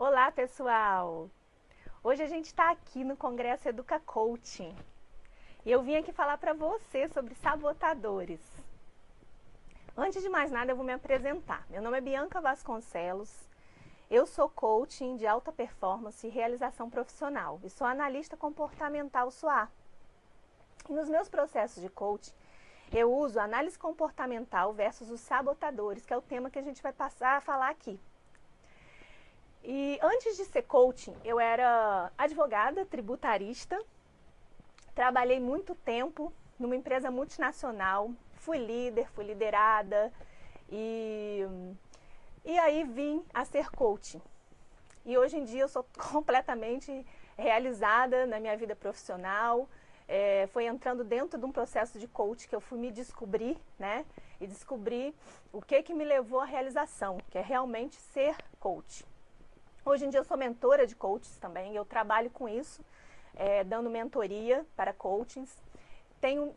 Olá, pessoal! Hoje a gente está aqui no Congresso Educa Coaching e eu vim aqui falar para você sobre sabotadores. Antes de mais nada, eu vou me apresentar. Meu nome é Bianca Vasconcelos, eu sou coaching de alta performance e realização profissional e sou analista comportamental SWOT. E nos meus processos de coaching, eu uso análise comportamental versus os sabotadores, que é o tema que a gente vai passar a falar aqui. E antes de ser coaching, eu era advogada, tributarista, trabalhei muito tempo numa empresa multinacional, fui líder, fui liderada e aí vim a ser coaching. E hoje em dia eu sou completamente realizada na minha vida profissional, foi entrando dentro de um processo de coaching que eu fui me descobrir, né? E descobrir o que me levou à realização, que é realmente ser coach. Hoje em dia eu sou mentora de coaches também, eu trabalho com isso, dando mentoria para coachings. Tem um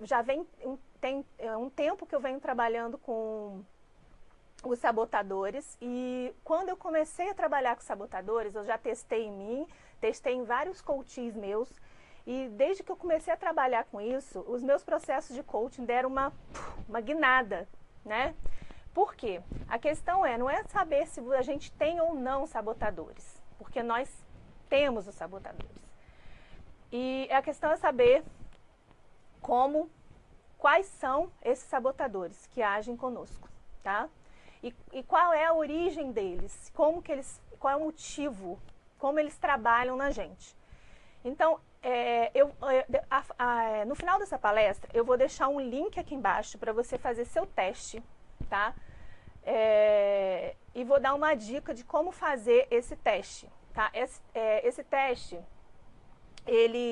tempo que eu venho trabalhando com os sabotadores e quando eu comecei a trabalhar com sabotadores, eu já testei em mim, testei em vários coaches meus e desde que eu comecei a trabalhar com isso, os meus processos de coaching deram uma guinada, né? Por quê? A questão não é saber se a gente tem ou não sabotadores, porque nós temos os sabotadores. E a questão é saber quais são esses sabotadores que agem conosco, tá? E qual é a origem deles, qual é o motivo, como eles trabalham na gente. Então, no final dessa palestra, eu vou deixar um link aqui embaixo para você fazer seu teste, tá? E vou dar uma dica de como fazer esse teste, tá? Esse teste,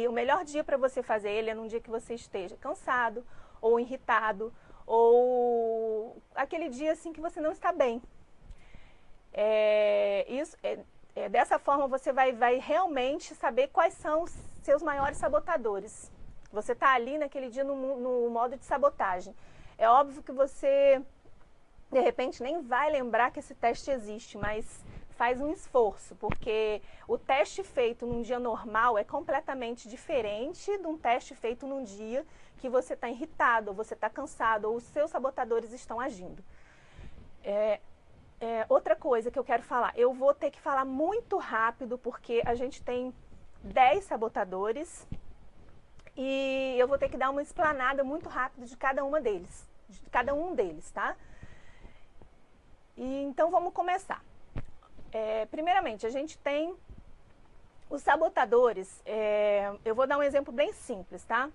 o melhor dia para você fazer ele é num dia que você esteja cansado, ou irritado, ou aquele dia assim que você não está bem. Dessa forma você vai realmente saber quais são os seus maiores sabotadores. Você está ali naquele dia no modo de sabotagem. É óbvio que você de repente nem vai lembrar que esse teste existe, mas faz um esforço, porque o teste feito num dia normal é completamente diferente de um teste feito num dia que você está irritado, ou você está cansado, ou os seus sabotadores estão agindo. Outra coisa que eu quero falar, eu vou ter que falar muito rápido, porque a gente tem 10 sabotadores e eu vou ter que dar uma explanada muito rápida de cada um deles, tá? Então vamos começar. Primeiramente, a gente tem os sabotadores, eu vou dar um exemplo bem simples, tá?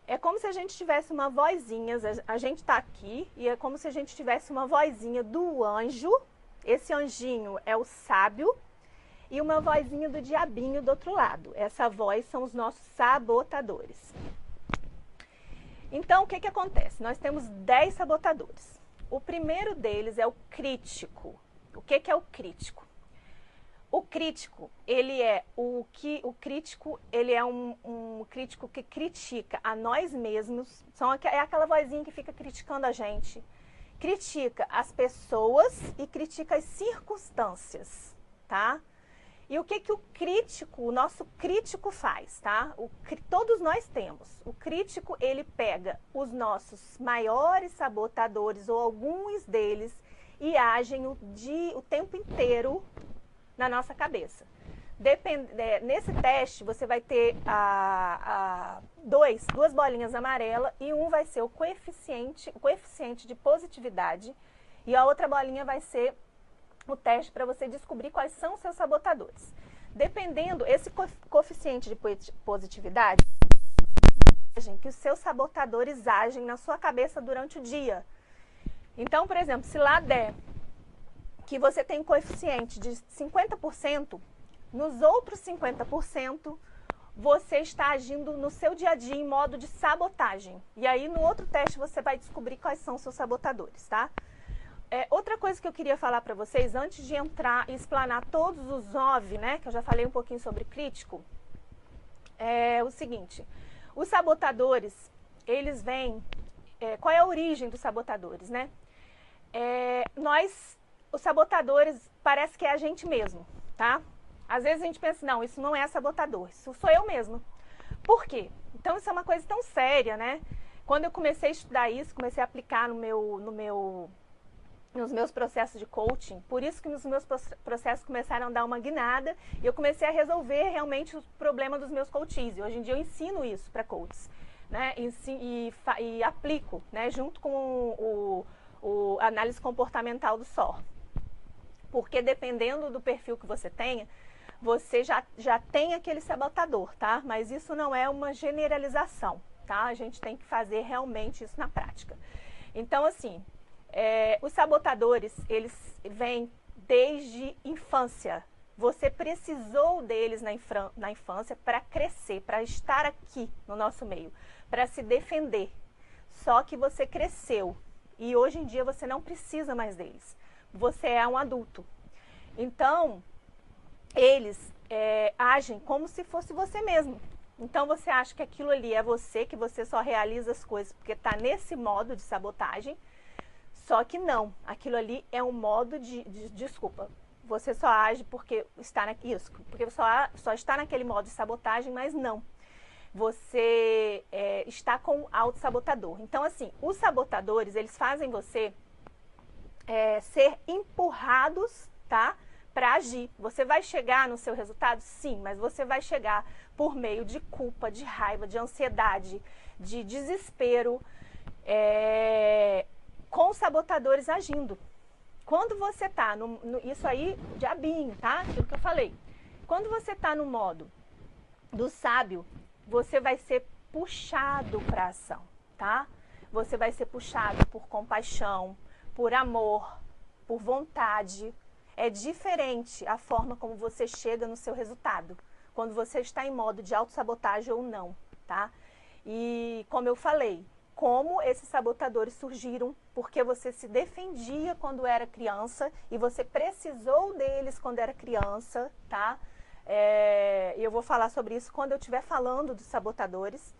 É como se a gente tivesse uma vozinha, a gente tá aqui e é como se a gente tivesse uma vozinha do anjo, esse anjinho é o sábio, e uma vozinha do diabinho do outro lado. Essa voz são os nossos sabotadores. Então, o que acontece? Nós temos 10 sabotadores. O primeiro deles é o crítico. O que é o crítico? O crítico, ele é um crítico que critica a nós mesmos, é aquela vozinha que fica criticando a gente. Critica as pessoas e critica as circunstâncias, tá? E o que o nosso crítico faz, tá? Todos nós temos. O crítico, ele pega os nossos maiores sabotadores ou alguns deles e agem o tempo inteiro na nossa cabeça. Nesse teste, você vai ter duas bolinhas amarelas e um vai ser o coeficiente de positividade e a outra bolinha vai ser o teste para você descobrir quais são os seus sabotadores. Dependendo, esse coeficiente de positividade, que os seus sabotadores agem na sua cabeça durante o dia. Então, por exemplo, se lá der que você tem um coeficiente de 50%, nos outros 50%, você está agindo no seu dia a dia em modo de sabotagem. E aí, no outro teste, você vai descobrir quais são os seus sabotadores, tá? Outra coisa que eu queria falar para vocês, antes de entrar e explanar todos os 9, né, que eu já falei um pouquinho sobre crítico, é o seguinte, os sabotadores, eles vêm, qual é a origem dos sabotadores, né? Os sabotadores, parece que é a gente mesmo. tá? Às vezes a gente pensa, não, isso não é sabotador, isso sou eu mesmo. Por quê? Então isso é uma coisa tão séria, né? Quando eu comecei a estudar isso, comecei a aplicar nos meus processos de coaching, por isso que os meus processos começaram a dar uma guinada e eu comecei a resolver realmente o problema dos meus coaches. E hoje em dia eu ensino isso para coaches, né? E aplico, né? Junto com o análise comportamental do SOR. Porque dependendo do perfil que você tenha, você já tem aquele sabotador, tá? Mas isso não é uma generalização, tá? A gente tem que fazer realmente isso na prática. Então, assim, os sabotadores, eles vêm desde infância. Você precisou deles na infância para crescer, para estar aqui no nosso meio, para se defender. Só que você cresceu e hoje em dia você não precisa mais deles. Você é um adulto. Então, eles agem como se fosse você mesmo. Então você acha que aquilo ali é você, que você só realiza as coisas porque está nesse modo de sabotagem. Só que não, aquilo ali é um modo desculpa, você só age porque está porque só está naquele modo de sabotagem, mas não. Você está com o autossabotador. Então assim, os sabotadores, eles fazem você ser empurrados, tá? Para agir. Você vai chegar no seu resultado? Sim, mas você vai chegar por meio de culpa, de raiva, de ansiedade, de desespero, com sabotadores agindo. Quando você tá isso aí, diabinho, tá? Aquilo que eu falei. Quando você tá no modo do sábio, você vai ser puxado para ação, tá? Você vai ser puxado por compaixão, por amor, por vontade. É diferente a forma como você chega no seu resultado, quando você está em modo de autossabotagem ou não, tá? E como eu falei, como esses sabotadores surgiram, porque você se defendia quando era criança e você precisou deles quando era criança, tá? E eu vou falar sobre isso quando eu estiver falando dos sabotadores.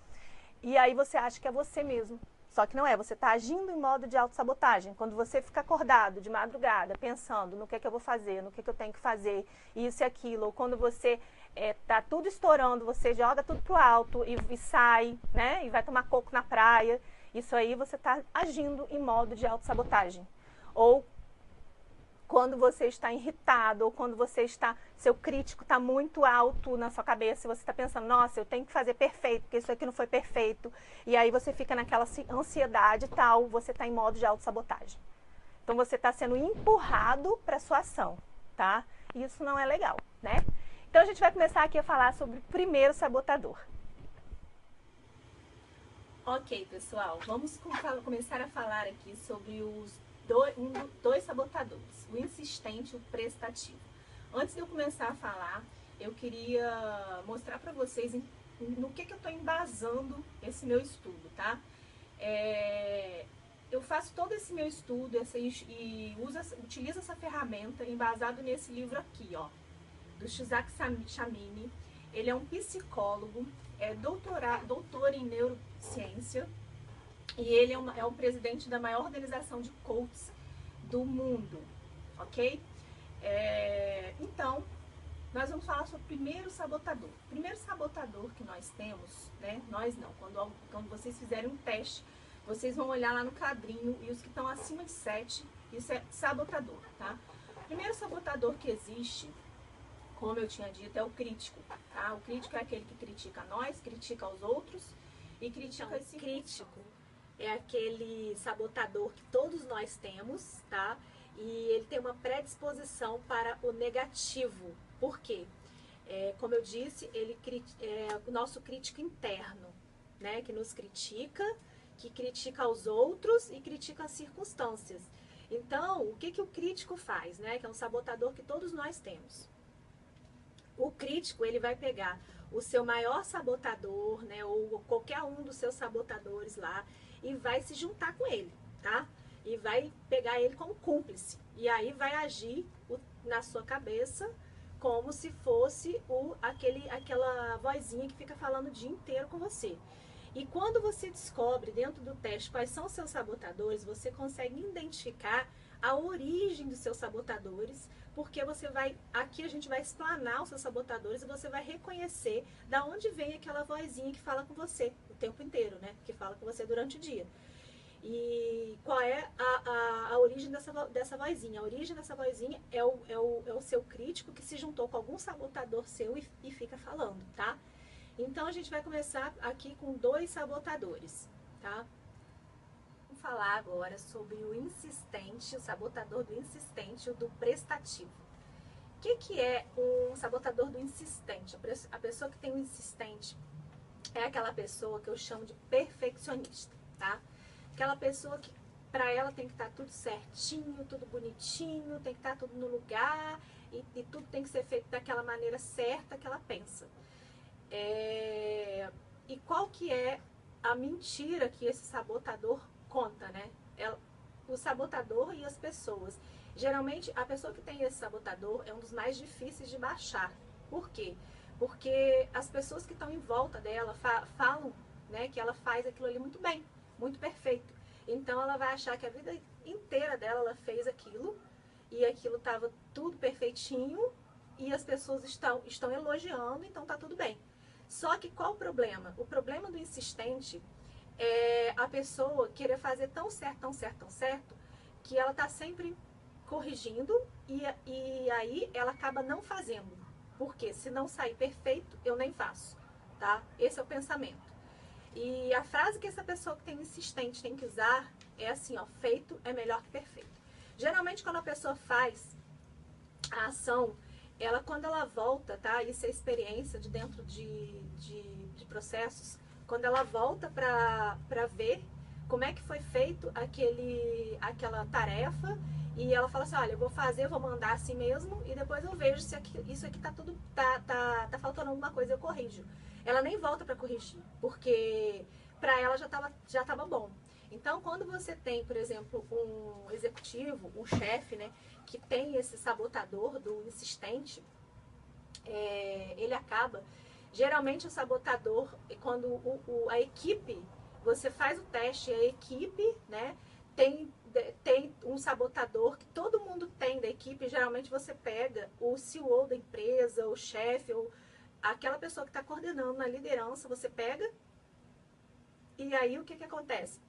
E aí você acha que é você mesmo. Só que não é, você está agindo em modo de autossabotagem. Quando você fica acordado de madrugada, pensando no que é que eu vou fazer, no que é que eu tenho que fazer, isso e aquilo, ou quando você tá tudo estourando, você joga tudo pro alto e sai, né? E vai tomar coco na praia. Isso aí você está agindo em modo de autossabotagem. Ou quando você está irritado, ou quando seu crítico está muito alto na sua cabeça, e você está pensando, nossa, eu tenho que fazer perfeito, porque isso aqui não foi perfeito. E aí você fica naquela ansiedade e tal, você está em modo de autossabotagem. Então você está sendo empurrado para a sua ação, tá? E isso não é legal, né? Então a gente vai começar aqui a falar sobre o primeiro sabotador. Ok, pessoal, vamos começar a falar aqui sobre os dois sabotadores, o insistente e o prestativo. Antes de eu começar a falar, eu queria mostrar para vocês no que eu estou embasando esse meu estudo, tá? Eu faço todo esse meu estudo e utilizo essa ferramenta embasado nesse livro aqui, ó, do Isaac Chimini. Ele é um psicólogo, doutor em neurociência, e ele é o presidente da maior organização de coaches do mundo, ok? Então, nós vamos falar sobre o primeiro sabotador. O primeiro sabotador que nós temos, né? Nós não, quando vocês fizerem um teste, vocês vão olhar lá no quadrinho e os que estão acima de 7, isso é sabotador, tá? O primeiro sabotador que existe, como eu tinha dito, é o crítico, tá? O crítico é aquele que critica nós, critica os outros e critica esse crítico. É aquele sabotador que todos nós temos, tá? E ele tem uma predisposição para o negativo. Por quê? Como eu disse, ele é o nosso crítico interno, né? Que nos critica, que critica os outros e critica as circunstâncias. Então, o que o crítico faz, né? Que é um sabotador que todos nós temos. O crítico, ele vai pegar o seu maior sabotador, né? Ou qualquer um dos seus sabotadores lá, e vai se juntar com ele, tá? E vai pegar ele como cúmplice. E aí vai agir na sua cabeça como se fosse aquela vozinha que fica falando o dia inteiro com você. E quando você descobre dentro do teste quais são os seus sabotadores, você consegue identificar a origem dos seus sabotadores, porque você vai, aqui a gente vai explanar os seus sabotadores e você vai reconhecer da onde vem aquela vozinha que fala com você o tempo inteiro, né? Que fala com você durante o dia. E qual é a origem dessa vozinha? A origem dessa vozinha é o seu crítico que se juntou com algum sabotador seu e fica falando, tá? Então a gente vai começar aqui com 2 sabotadores, tá? Vamos falar agora sobre o insistente, o sabotador do insistente e o do prestativo. O que é um sabotador do insistente? A pessoa que tem o insistente é aquela pessoa que eu chamo de perfeccionista, tá? Aquela pessoa que para ela tem que estar tudo certinho, tudo bonitinho, tem que estar tudo no lugar e tudo tem que ser feito daquela maneira certa que ela pensa. E qual que é a mentira que esse sabotador conta, né? O sabotador e as pessoas. Geralmente, a pessoa que tem esse sabotador é um dos mais difíceis de baixar. Por quê? Porque as pessoas que estão em volta dela falam, né, que ela faz aquilo ali muito bem, muito perfeito. Então, ela vai achar que a vida inteira dela ela fez aquilo e aquilo estava tudo perfeitinho e as pessoas estão elogiando, então tá tudo bem. Só que qual o problema? O problema do insistente é a pessoa querer fazer tão certo, tão certo, tão certo, que ela tá sempre corrigindo e aí ela acaba não fazendo. Porque se não sair perfeito, eu nem faço, tá? Esse é o pensamento. E a frase que essa pessoa que tem insistente tem que usar é assim, ó, feito é melhor que perfeito. Geralmente quando a pessoa faz a ação, ela quando ela volta, tá? Isso é experiência de dentro de processos, quando ela volta para ver como é que foi feito aquela tarefa e ela fala assim, olha, eu vou fazer, eu vou mandar assim mesmo e depois eu vejo se isso aqui tá tudo tá faltando alguma coisa, eu corrijo. Ela nem volta para corrigir, porque para ela já tava bom. Então, quando você tem, por exemplo, um executivo, um chefe, né, que tem esse sabotador do insistente, ele acaba... Geralmente o sabotador, quando a equipe, você faz o teste, a equipe, né, tem um sabotador que todo mundo tem da equipe, geralmente você pega o CEO da empresa, o chefe, ou aquela pessoa que está coordenando na liderança, você pega, e aí o que acontece?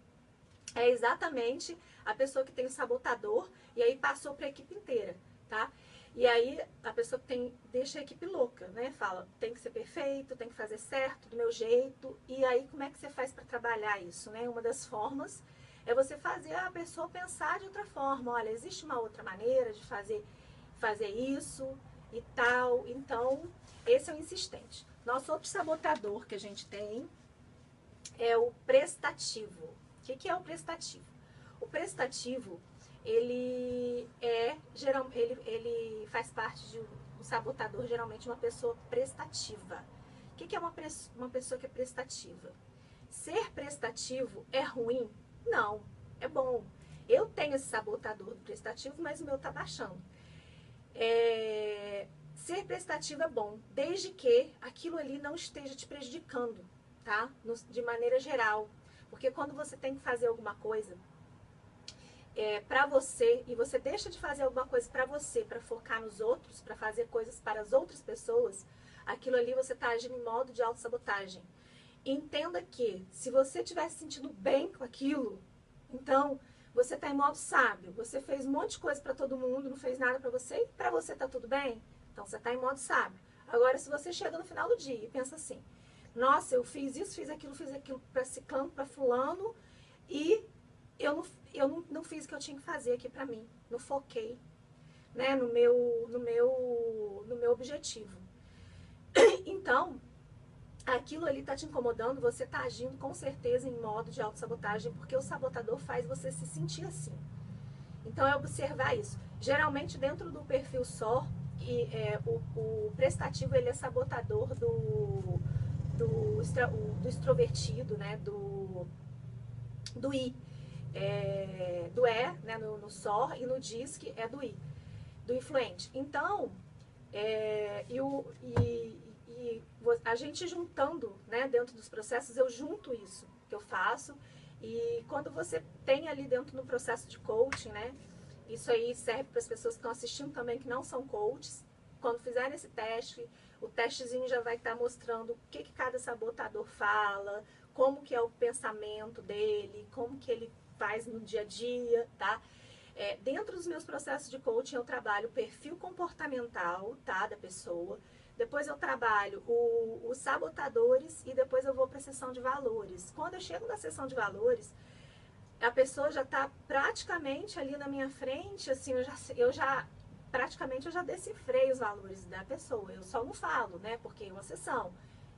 É exatamente a pessoa que tem o sabotador, e aí passou para a equipe inteira, tá? E aí a pessoa deixa a equipe louca, né? Fala, tem que ser perfeito, tem que fazer certo, do meu jeito. E aí como é que você faz para trabalhar isso, né? Uma das formas é você fazer a pessoa pensar de outra forma. Olha, existe uma outra maneira de fazer isso e tal. Então, esse é o insistente. Nosso outro sabotador que a gente tem é o prestativo. O que é o prestativo? O prestativo, ele faz parte de um sabotador, geralmente uma pessoa prestativa. O que é uma pessoa que é prestativa? Ser prestativo é ruim? Não, é bom. Eu tenho esse sabotador prestativo, mas o meu tá baixando. Ser prestativo é bom, desde que aquilo ali não esteja te prejudicando, tá? De maneira geral. Porque quando você tem que fazer alguma coisa para você, e você deixa de fazer alguma coisa para você, para focar nos outros, para fazer coisas para as outras pessoas, aquilo ali você está agindo em modo de autossabotagem. Entenda que, se você estiver se sentindo bem com aquilo, então você está em modo sábio. Você fez um monte de coisa para todo mundo, não fez nada para você, e para você está tudo bem? Então você está em modo sábio. Agora, se você chega no final do dia e pensa assim, nossa, eu fiz isso, fiz aquilo para ciclano, para fulano, e eu não fiz o que eu tinha que fazer aqui para mim. Não foquei, né, no meu objetivo. Então, aquilo ali tá te incomodando, você tá agindo com certeza em modo de autossabotagem, porque o sabotador faz você se sentir assim. Então, é observar isso. Geralmente, dentro do perfil SOR, o prestativo, ele é sabotador do extrovertido, né, do I, do E, né, no SOR, e no DISC é do I, do influente. Então, a gente juntando, né, dentro dos processos, eu junto isso que eu faço, e quando você tem ali dentro no processo de coaching, né, Isso aí serve para as pessoas que estão assistindo também, que não são coaches. Quando fizerem esse teste, o testezinho já vai estar mostrando o que cada sabotador fala, como que é o pensamento dele, como que ele faz no dia a dia, tá? Dentro dos meus processos de coaching, eu trabalho o perfil comportamental, tá, da pessoa. Depois eu trabalho os sabotadores e depois eu vou para a sessão de valores. Quando eu chego na sessão de valores, a pessoa já está praticamente ali na minha frente, assim, praticamente eu já decifrei os valores da pessoa. Eu só não falo, né? Porque é uma sessão,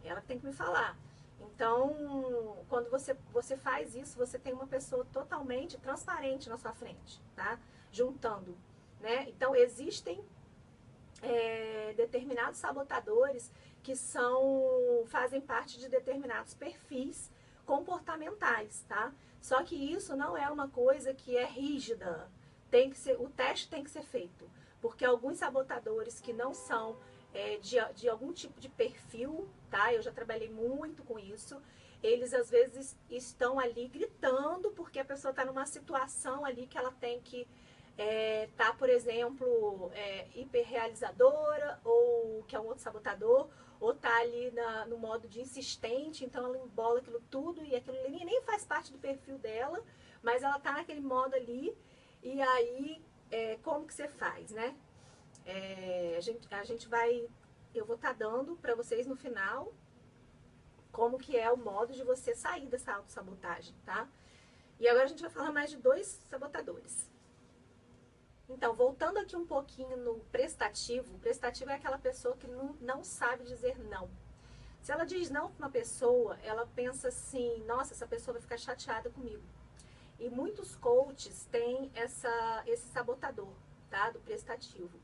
ela tem que me falar. Então, quando você faz isso, você tem uma pessoa totalmente transparente na sua frente, tá? Juntando, né? Então, existem determinados sabotadores que fazem parte de determinados perfis comportamentais, tá? Só que isso não é uma coisa que é rígida. O teste tem que ser feito, porque alguns sabotadores que não são de algum tipo de perfil, tá? Eu já trabalhei muito com isso. Eles às vezes estão ali gritando porque a pessoa está numa situação ali que ela tem que tá, por exemplo, hiperrealizadora, ou que é um outro sabotador, ou tá ali no modo de insistente, então ela embola aquilo tudo e aquilo ali nem faz parte do perfil dela, mas ela tá naquele modo ali, e aí como que você faz, né? Eu vou estar dando para vocês no final como que é o modo de você sair dessa autossabotagem, tá? E agora a gente vai falar mais de 2 sabotadores. Então, voltando aqui um pouquinho no prestativo, o prestativo é aquela pessoa que não sabe dizer não. Se ela diz não para uma pessoa, ela pensa assim, nossa, essa pessoa vai ficar chateada comigo. E muitos coaches têm esse sabotador, tá, do prestativo.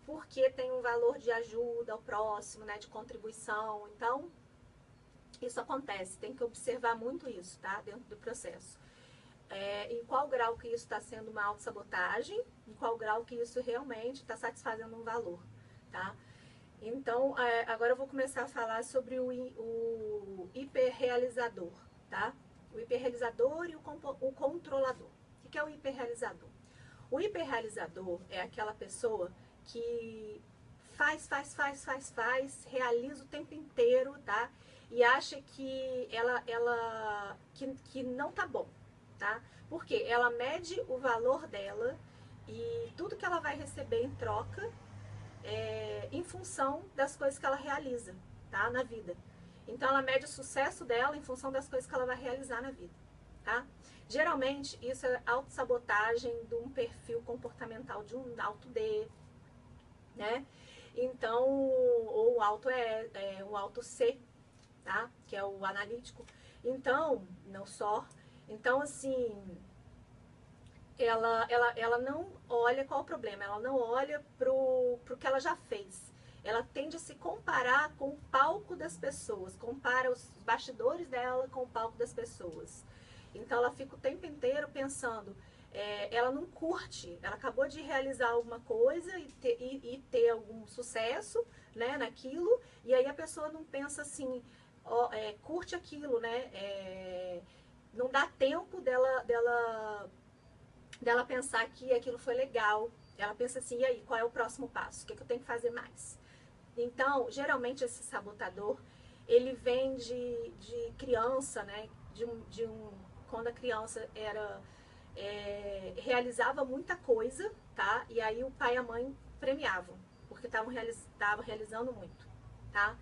Porque tem um valor de ajuda ao próximo, né, de contribuição. Então, isso acontece, tem que observar muito isso, tá, dentro do processo. Em qual grau que isso está sendo uma autossabotagem, em qual grau que isso realmente está satisfazendo um valor, tá? Então, agora eu vou começar a falar sobre o hiperrealizador, tá? O hiperrealizador e o controlador. O que é o hiperrealizador? O hiperrealizador é aquela pessoa que faz, realiza o tempo inteiro, tá? E acha que que não tá bom, tá? Porque ela mede o valor dela e tudo que ela vai receber em troca em função das coisas que ela realiza, tá? Na vida. Então ela mede o sucesso dela em função das coisas que ela vai realizar na vida, tá? Geralmente isso é autossabotagem de um perfil comportamental de um alto D, né? Então, ou alto o alto C, tá? Que é o analítico. Então, não só. Então, assim, ela não olha qual é o problema, ela não olha pro que ela já fez. Ela tende a se comparar com o palco das pessoas, compara os bastidores dela com o palco das pessoas. Então ela fica o tempo inteiro pensando, ela não curte, ela acabou de realizar alguma coisa e ter algum sucesso, né, naquilo, e aí a pessoa não pensa assim, curte aquilo, né, não dá tempo dela pensar que aquilo foi legal. Ela pensa assim, e aí, qual é o próximo passo? O que eu tenho que fazer mais? Então, geralmente esse sabotador, ele vem de criança, né? Quando a criança realizava muita coisa, tá? E aí o pai e a mãe premiavam, porque estavam realizando muito, tá?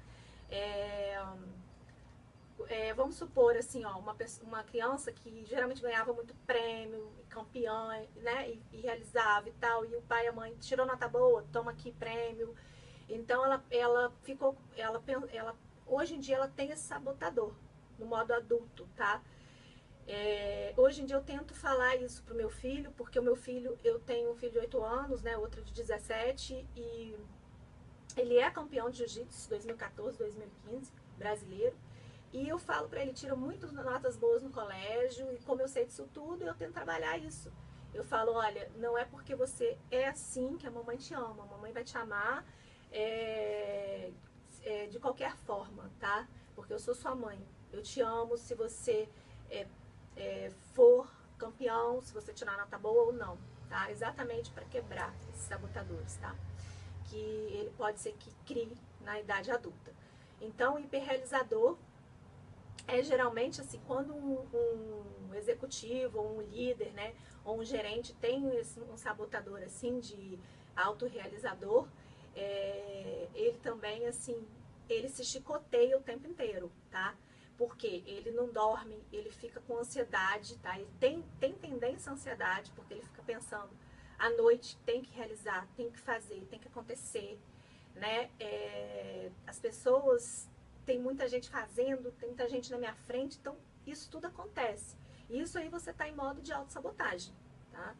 Vamos supor assim, ó, uma criança que geralmente ganhava muito prêmio, campeã, né, e realizava e tal, e o pai e a mãe tirou nota boa, toma aqui prêmio. Então ela hoje em dia ela tem esse sabotador no modo adulto, tá? Hoje em dia eu tento falar isso pro meu filho, porque eu tenho um filho de 8 anos, né, outro de 17, e ele é campeão de jiu-jitsu 2014, 2015, brasileiro. E eu falo para ele, tira muitas notas boas no colégio, e como eu sei disso tudo, eu tento trabalhar isso. Eu falo, olha, não é porque você é assim que a mamãe te ama, a mamãe vai te amar de qualquer forma, tá? Porque eu sou sua mãe, eu te amo se você for campeão, se você tirar nota boa ou não, tá? Exatamente para quebrar esses sabotadores, tá? Que ele pode ser que crie na idade adulta. Então, o hiperrealizador é geralmente assim, quando um executivo ou um líder, né, ou um gerente tem um sabotador assim de autorrealizador, ele também assim, ele se chicoteia o tempo inteiro, tá? Porque ele não dorme, ele fica com ansiedade, tá? Ele tem tendência à ansiedade, porque ele fica pensando à noite, tem que realizar, tem que fazer, tem que acontecer, né? As pessoas, tem muita gente fazendo, tem muita gente na minha frente, então isso tudo acontece. E isso aí você está em modo de autossabotagem, tá?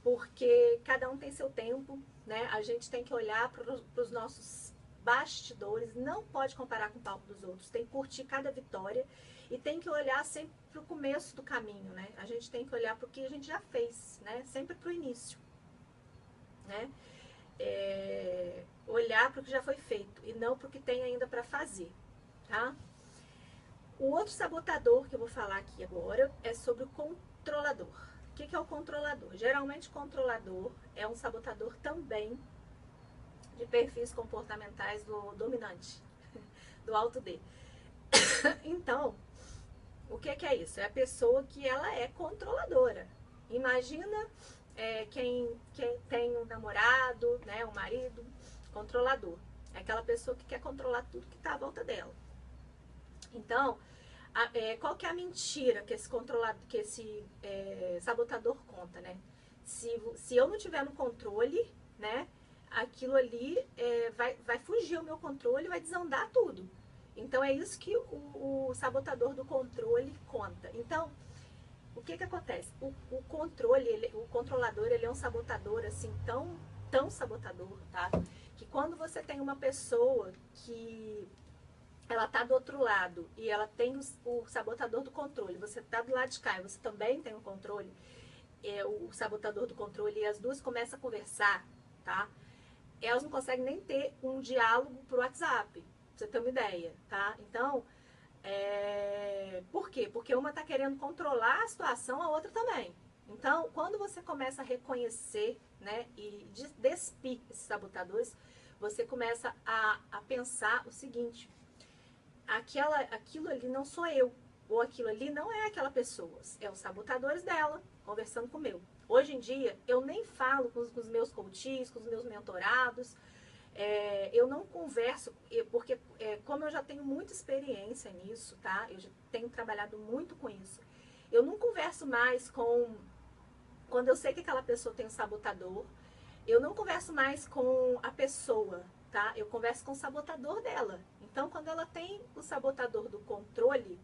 Porque cada um tem seu tempo, né? A gente tem que olhar para os nossos bastidores, não pode comparar com o palco dos outros, tem que curtir cada vitória e tem que olhar sempre para o começo do caminho, né? A gente tem que olhar para o que a gente já fez, né? Sempre para o início, né? Olhar para o que já foi feito e não para o que tem ainda para fazer, tá? O outro sabotador que eu vou falar aqui agora é sobre o controlador. O que é o controlador? Geralmente o controlador é um sabotador também de perfis comportamentais do dominante, do alto D. Então, o que é isso? É a pessoa que ela é controladora. Imagina quem tem um namorado, né, um marido, controlador. É aquela pessoa que quer controlar tudo que está à volta dela. Então, qual que é a mentira que esse sabotador conta, né? Se eu não tiver no controle, né, aquilo ali vai fugir o meu controle, vai desandar tudo. Então é isso que o sabotador do controle conta. Então, o que acontece? O controlador, ele é um sabotador assim tão sabotador, tá? Que quando você tem uma pessoa que ela tá do outro lado e ela tem o sabotador do controle, você tá do lado de cá e você também tem o controle, o sabotador do controle, e as duas começam a conversar, tá? Elas não conseguem nem ter um diálogo por WhatsApp, pra você ter uma ideia, tá? Então, por quê? Porque uma tá querendo controlar a situação, a outra também. Então, quando você começa a reconhecer, né, e despir esses sabotadores, você começa a pensar o seguinte: aquilo ali não sou eu, ou aquilo ali não é aquela pessoa, é os sabotadores dela conversando com o meu. Hoje em dia, eu nem falo com os meus coaches, com os meus mentorados, eu não converso, porque como eu já tenho muita experiência nisso, tá? Eu já tenho trabalhado muito com isso. Eu não converso mais quando eu sei que aquela pessoa tem um sabotador, eu não converso mais com a pessoa, tá? Eu converso com o sabotador dela. Então, quando ela tem o sabotador do controle,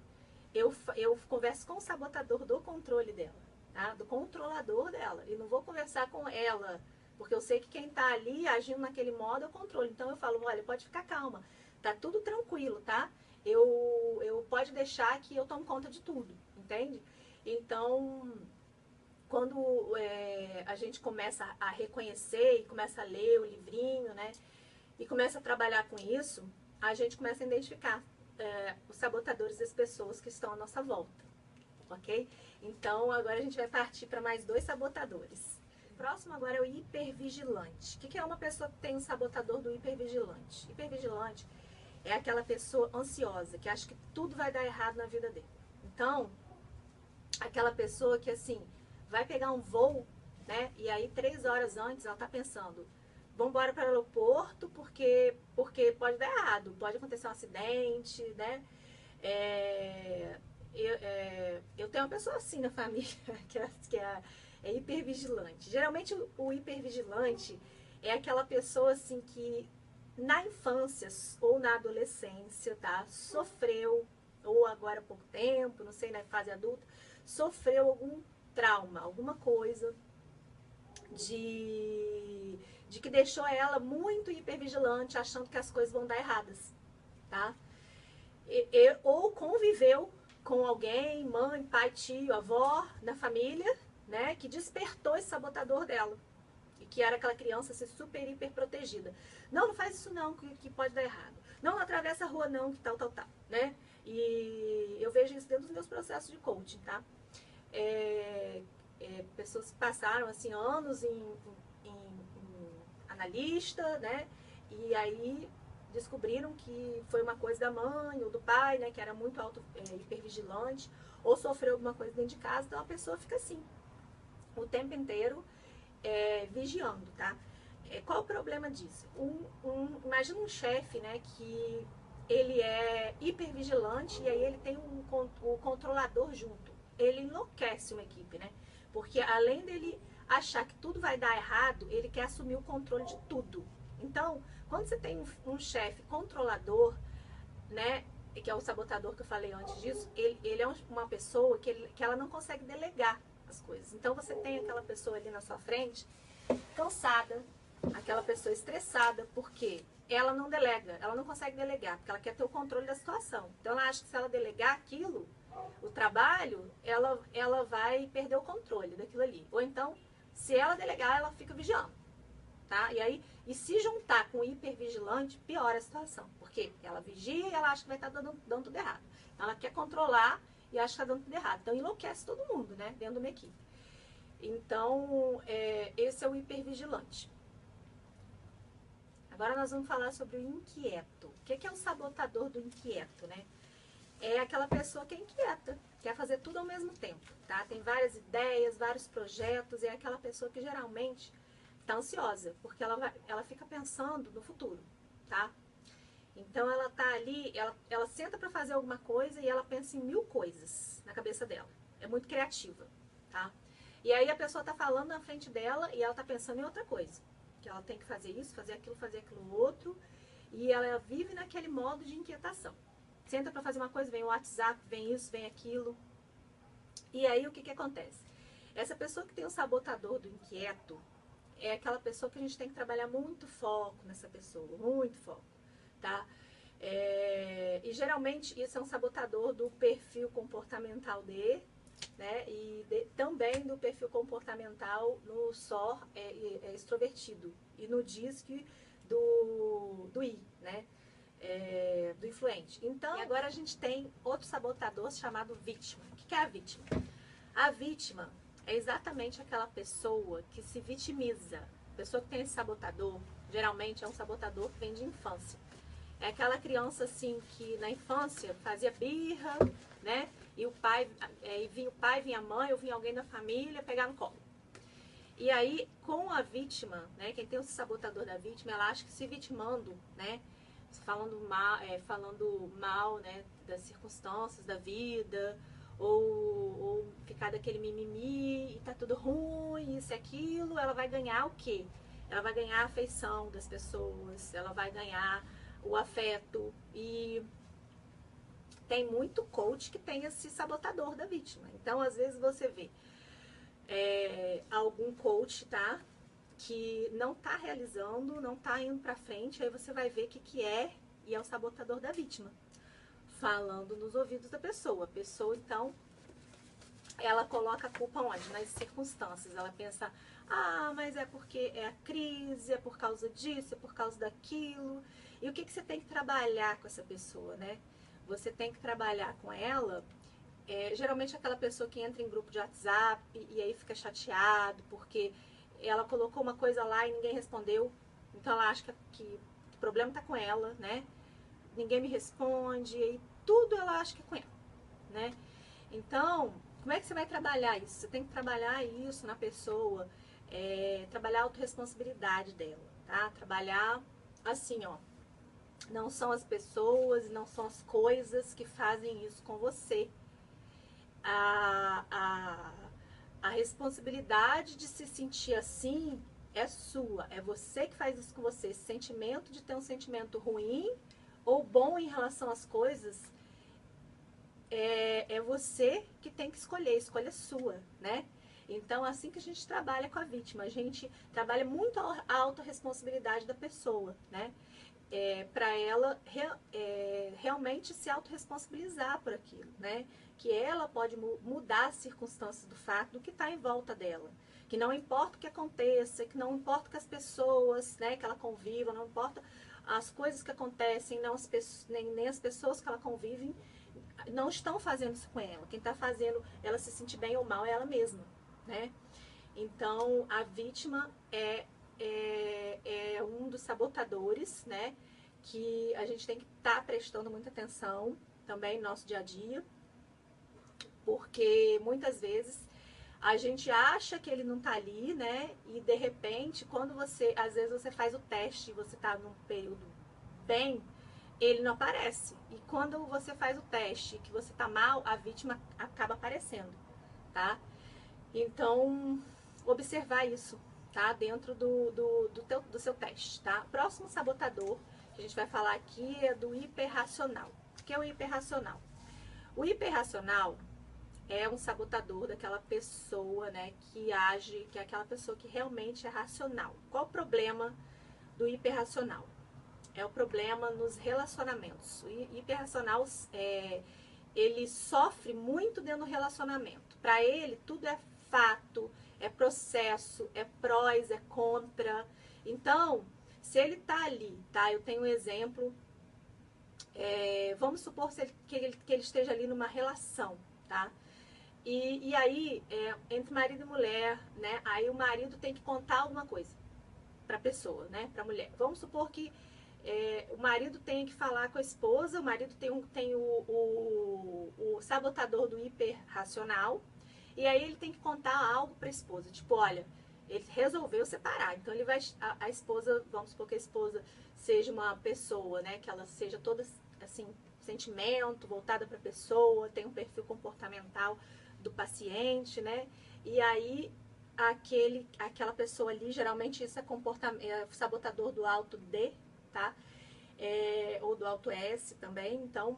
eu converso com o sabotador do controle dela, tá? Do controlador dela. E não vou conversar com ela, porque eu sei que quem tá ali agindo naquele modo é o controle. Então, eu falo: olha, pode ficar calma, tá tudo tranquilo, tá? Eu pode deixar que eu tomo conta de tudo, entende? Então, quando a gente começa a reconhecer e começa a ler o livrinho, né, e começa a trabalhar com isso, a gente começa a identificar os sabotadores das pessoas que estão à nossa volta, ok? Então, agora a gente vai partir para mais 2 sabotadores. O próximo agora é o hipervigilante. O que é uma pessoa que tem um sabotador do hipervigilante? Hipervigilante é aquela pessoa ansiosa, que acha que tudo vai dar errado na vida dele. Então, aquela pessoa que, assim, vai pegar um voo, né? E aí 3 horas antes ela tá pensando: vamos embora para o aeroporto porque pode dar errado, pode acontecer um acidente, né? Eu tenho uma pessoa assim na família que é hipervigilante. Geralmente o hipervigilante é aquela pessoa assim que na infância ou na adolescência, tá? Sofreu, ou agora há pouco tempo, não sei, na fase adulta, sofreu algum trauma, alguma coisa de que deixou ela muito hipervigilante, achando que as coisas vão dar erradas, tá? Ou conviveu com alguém, mãe, pai, tio, avó, na família, né, que despertou esse sabotador dela. E que era aquela criança assim, super, hiper protegida. Não faz isso não, que pode dar errado. Não atravessa a rua não, que tal, né? E eu vejo isso dentro dos meus processos de coaching, tá? pessoas que passaram assim anos em analista, né? E aí descobriram que foi uma coisa da mãe ou do pai, né? Que era muito hipervigilante, ou sofreu alguma coisa dentro de casa, então a pessoa fica assim, o tempo inteiro vigiando, tá? Qual o problema disso? Imagina um chefe, né, que ele é hipervigilante e aí ele tem o controlador junto. Ele enlouquece uma equipe, né? Porque além dele achar que tudo vai dar errado, ele quer assumir o controle de tudo. Então, quando você tem um chefe controlador, né, que é o sabotador que eu falei antes disso, ele é uma pessoa que ela não consegue delegar as coisas. Então, você tem aquela pessoa ali na sua frente cansada, aquela pessoa estressada, porque ela não delega, ela não consegue delegar, porque ela quer ter o controle da situação. Então ela acha que se ela delegar aquilo, o trabalho, ela vai perder o controle daquilo ali. Ou então, se ela delegar, ela fica vigiando. Tá? E se juntar com o hipervigilante, piora a situação. Por quê? Porque ela vigia e ela acha que vai estar dando tudo errado. Então, ela quer controlar e acha que está dando tudo errado. Então enlouquece todo mundo, né? Dentro de uma equipe. Então, esse é o hipervigilante. Agora nós vamos falar sobre o inquieto. O que é o sabotador do inquieto, né? É aquela pessoa que é inquieta, quer fazer tudo ao mesmo tempo, tá? Tem várias ideias, vários projetos, e é aquela pessoa que geralmente está ansiosa, porque ela fica pensando no futuro, tá? Então ela tá ali, ela senta para fazer alguma coisa e ela pensa em 1000 coisas na cabeça dela. É muito criativa, tá? E aí a pessoa tá falando na frente dela e ela tá pensando em outra coisa. Que ela tem que fazer isso, fazer aquilo outro. E ela vive naquele modo de inquietação. Senta para fazer uma coisa, vem o WhatsApp, vem isso, vem aquilo. E aí o que acontece? Essa pessoa que tem o sabotador do inquieto é aquela pessoa que a gente tem que trabalhar muito foco nessa pessoa, muito foco, tá? E geralmente isso é um sabotador do perfil comportamental D, né? E também do perfil comportamental no SOR extrovertido e no DISC do I, né? Do influente. Então, e agora a gente tem outro sabotador chamado vítima. O que é a vítima? A vítima é exatamente aquela pessoa que se vitimiza. A pessoa que tem esse sabotador, geralmente é um sabotador que vem de infância. É aquela criança assim que na infância fazia birra, né? E vinha o pai, vinha a mãe, ou vinha alguém da família pegar no colo. E aí, com a vítima, né? Quem tem o sabotador da vítima, ela acha que se vitimando, né? Falando mal, né? Das circunstâncias da vida, ou ficar daquele mimimi e tá tudo ruim, isso e aquilo, ela vai ganhar o quê? Ela vai ganhar a afeição das pessoas, ela vai ganhar o afeto. E tem muito coach que tem esse sabotador da vítima. Então, às vezes você vê algum coach, tá? Que não tá realizando, não tá indo pra frente, aí você vai ver o que é, e é o sabotador da vítima. Falando nos ouvidos da pessoa. A pessoa, então, ela coloca a culpa onde? Nas circunstâncias. Ela pensa, mas é porque é a crise, é por causa disso, é por causa daquilo. E o que você tem que trabalhar com essa pessoa, né? Você tem que trabalhar com ela, geralmente aquela pessoa que entra em grupo de WhatsApp e aí fica chateado porque ela colocou uma coisa lá e ninguém respondeu. Então ela acha que o problema está com ela, né? Ninguém me responde, e tudo ela acha que é com ela, né? Então, como é que você vai trabalhar isso? Você tem que trabalhar isso na pessoa, trabalhar a autorresponsabilidade dela, tá? Trabalhar assim, ó. Não são as pessoas, não são as coisas que fazem isso com você. A responsabilidade de se sentir assim é sua. É você que faz isso com você. Esse sentimento de ter um sentimento ruim ou bom em relação às coisas, é você que tem que escolher. A escolha é sua, né? Então, assim que a gente trabalha com a vítima, a gente trabalha muito a autorresponsabilidade da pessoa, né? Para ela realmente se autorresponsabilizar por aquilo, né? Que ela pode mudar as circunstâncias do fato do que está em volta dela. Que não importa o que aconteça, que não importa que as pessoas, né, que ela conviva, não importa as coisas que acontecem, não nem as pessoas que ela convive, não estão fazendo isso com ela. Quem está fazendo ela se sentir bem ou mal é ela mesma, né? Então, a vítima é um dos sabotadores, né? Que a gente tem que estar prestando muita atenção também no nosso dia a dia, porque muitas vezes a gente acha que ele não tá ali, né? E de repente, quando às vezes você faz o teste e você tá num período bem, ele não aparece. E quando você faz o teste que você tá mal, a vítima acaba aparecendo, tá? Então, observar isso, tá? Dentro do seu teste, tá? Próximo sabotador que a gente vai falar aqui é do hiperracional. O que é o hiperracional? O hiperracional é um sabotador daquela pessoa, né, que age, que é aquela pessoa que realmente é racional. Qual o problema do hiperracional? É o problema nos relacionamentos. O hiperracional, ele sofre muito dentro do relacionamento. Para ele, tudo é fato, é processo, é prós, é contra. Então, se ele tá ali, tá? Eu tenho um exemplo. Vamos supor que ele esteja ali numa relação, tá? E aí, entre marido e mulher, né? Aí o marido tem que contar alguma coisa pra pessoa, né? Pra mulher. Vamos supor que o marido tem que falar com a esposa, o marido tem o sabotador do hiperracional, e aí ele tem que contar algo pra esposa. Tipo, olha, ele resolveu separar. Então ele vai. A esposa, vamos supor que a esposa seja uma pessoa, né? Que ela seja toda assim, sentimento, voltada pra pessoa, tem um perfil comportamental do paciente, né? E aí aquela pessoa ali, geralmente isso é sabotador do alto D, tá? Ou do alto S também. Então,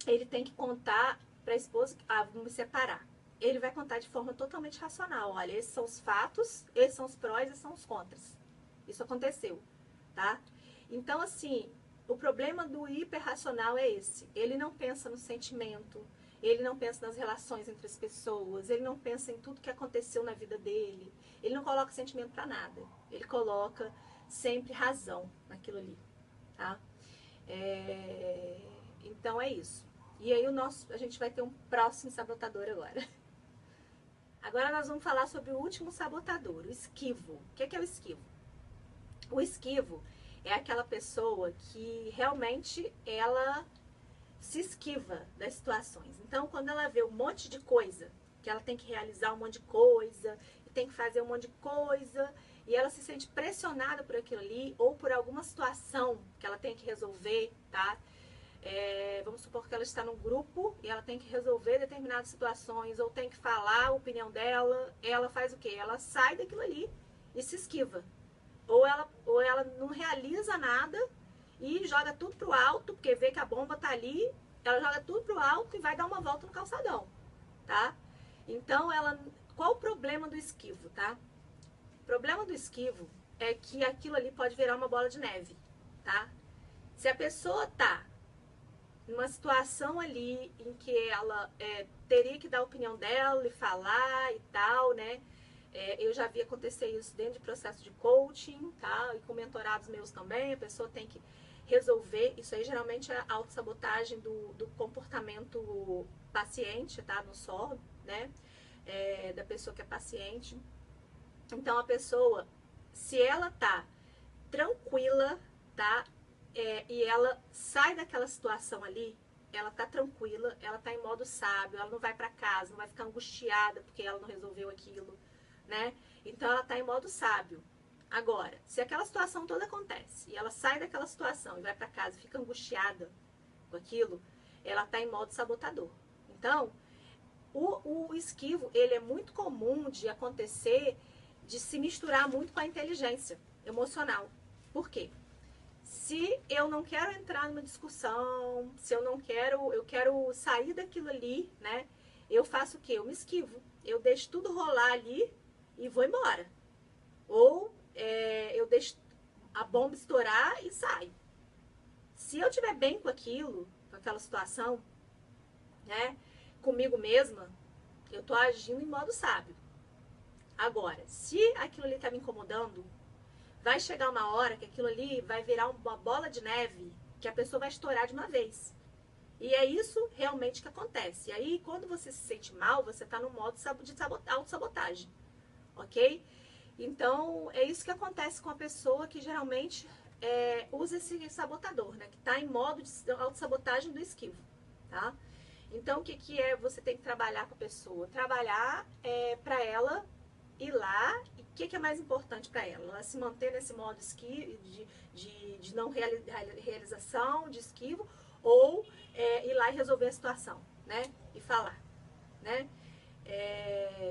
ele tem que contar para a esposa, vamos me separar. Ele vai contar de forma totalmente racional. Olha, esses são os fatos, esses são os prós, esses são os contras. Isso aconteceu, tá? Então, assim, o problema do hiperracional é esse. Ele não pensa no sentimento, ele não pensa nas relações entre as pessoas, ele não pensa em tudo que aconteceu na vida dele, ele não coloca sentimento para nada. Ele coloca sempre razão naquilo ali, tá? Então é isso. E aí a gente vai ter um próximo sabotador agora. Agora nós vamos falar sobre o último sabotador, o esquivo. O que é o esquivo? O esquivo é aquela pessoa que realmente ela se esquiva das situações. Então, quando ela vê um monte de coisa, que ela tem que realizar um monte de coisa, e tem que fazer um monte de coisa, e ela se sente pressionada por aquilo ali, ou por alguma situação que ela tem que resolver, tá? Vamos supor que ela está num grupo e ela tem que resolver determinadas situações, ou tem que falar a opinião dela, ela faz o quê? Ela sai daquilo ali e se esquiva. Ou ela não realiza nada e joga tudo pro alto, porque vê que a bomba tá ali, ela joga tudo pro alto e vai dar uma volta no calçadão, tá? Então, qual o problema do esquivo, tá? O problema do esquivo é que aquilo ali pode virar uma bola de neve, tá? Se a pessoa tá numa situação ali em que ela teria que dar a opinião dela e falar e tal, né? Eu já vi acontecer isso dentro de processo de coaching, tá? E com mentorados meus também, a pessoa tem que resolver. Isso aí geralmente é a autossabotagem do comportamento paciente, tá? No SOR, né? Da pessoa que é paciente. Então a pessoa, se ela tá tranquila, tá? E ela sai daquela situação ali, ela tá tranquila, ela tá em modo sábio, ela não vai para casa, não vai ficar angustiada porque ela não resolveu aquilo, né? Então ela tá em modo sábio. Agora, se aquela situação toda acontece e ela sai daquela situação e vai para casa e fica angustiada com aquilo, ela tá em modo sabotador. Então, o esquivo, ele é muito comum de acontecer, de se misturar muito com a inteligência emocional. Por quê? Se eu não quero entrar numa discussão, se eu não quero, eu quero sair daquilo ali, né? Eu faço o quê? Eu me esquivo. Eu deixo tudo rolar ali e vou embora. Ou eu deixo a bomba estourar e saio. Se eu estiver bem com aquilo, com aquela situação, né? Comigo mesma, eu tô agindo em modo sábio. Agora, se aquilo ali tá me incomodando, vai chegar uma hora que aquilo ali vai virar uma bola de neve que a pessoa vai estourar de uma vez. E é isso realmente que acontece. E aí, quando você se sente mal, você está no modo de autossabotagem, ok? Então, é isso que acontece com a pessoa que geralmente usa esse sabotador, né? Que está em modo de autossabotagem do esquivo, tá? Então, o que é você tem que trabalhar com a pessoa? Trabalhar para ela ir lá, e o que é mais importante para ela? Ela se manter nesse modo de não realização, de esquivo, ou ir lá e resolver a situação, né? E falar, né?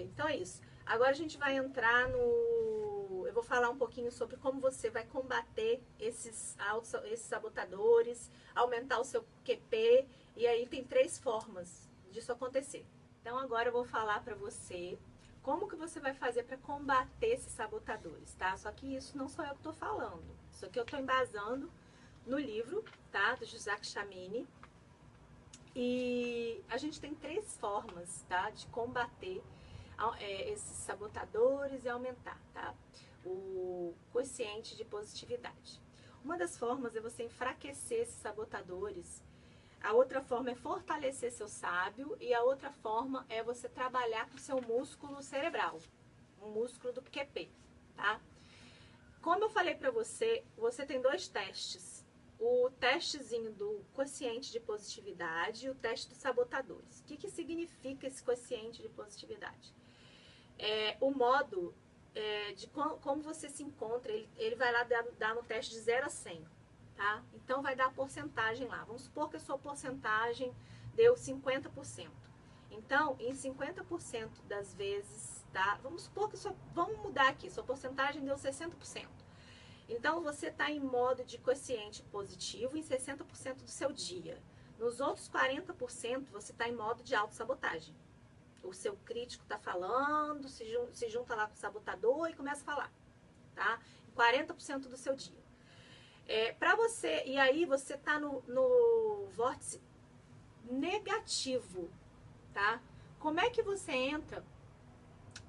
Então é isso. Agora a gente vai entrar no... Eu vou falar um pouquinho sobre como você vai combater esses sabotadores, aumentar o seu QP, e aí tem 3 formas disso acontecer. Então agora eu vou falar para você como que você vai fazer para combater esses sabotadores, tá? Só que isso não sou eu que estou falando. Isso aqui eu estou embasando no livro, tá? Do Jacques Chamini. E a gente tem 3 formas, tá? De combater esses sabotadores e aumentar, tá? O quociente de positividade. Uma das formas é você enfraquecer esses sabotadores. A outra forma é fortalecer seu sábio, e a outra forma é você trabalhar com seu músculo cerebral, o músculo do QP, tá? Como eu falei pra você, você tem 2 testes. O testezinho do quociente de positividade e o teste dos sabotadores. O que significa esse quociente de positividade? O modo de como você se encontra, ele vai lá dar no teste de 0 a 100. Tá? Então, vai dar a porcentagem lá. Vamos supor que a sua porcentagem deu 50%. Então, em 50% das vezes, tá? Vamos supor que vamos mudar aqui, sua porcentagem deu 60%. Então, você está em modo de quociente positivo em 60% do seu dia. Nos outros 40%, você está em modo de autossabotagem. O seu crítico está falando, se junta lá com o sabotador e começa a falar. Tá? 40% do seu dia. Para você, e aí você tá no vórtice negativo, tá? Como é que você entra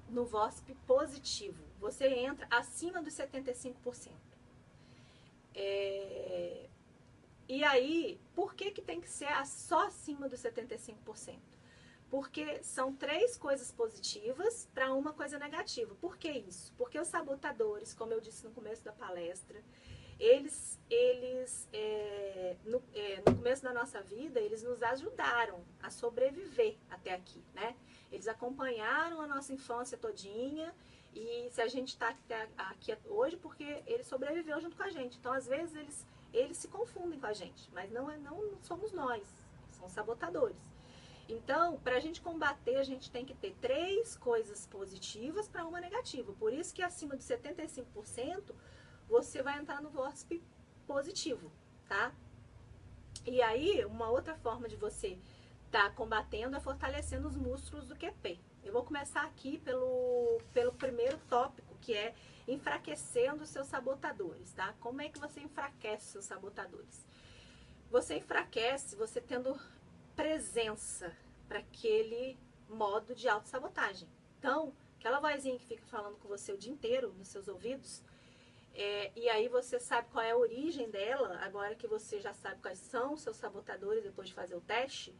no vórtice positivo? Você entra acima dos 75%. E aí, por que tem que ser só acima dos 75%? Porque são 3 coisas positivas para uma coisa negativa. Por que isso? Porque os sabotadores, como eu disse no começo da palestra, eles no começo da nossa vida, eles nos ajudaram a sobreviver até aqui, né? Eles acompanharam a nossa infância todinha, e se a gente está aqui hoje, porque ele sobreviveu junto com a gente. Então, às vezes, eles se confundem com a gente, mas não somos nós, são sabotadores. Então, para a gente combater, a gente tem que ter 3 coisas positivas para uma negativa. Por isso que acima de 75%, você vai entrar no vórtice positivo, tá? E aí, uma outra forma de você estar combatendo é fortalecendo os músculos do QP. Eu vou começar aqui pelo primeiro tópico, que é enfraquecendo os seus sabotadores, tá? Como é que você enfraquece os seus sabotadores? Você enfraquece você tendo presença para aquele modo de autossabotagem. Então, aquela vozinha que fica falando com você o dia inteiro nos seus ouvidos, e aí você sabe qual é a origem dela, agora que você já sabe quais são os seus sabotadores depois de fazer o teste,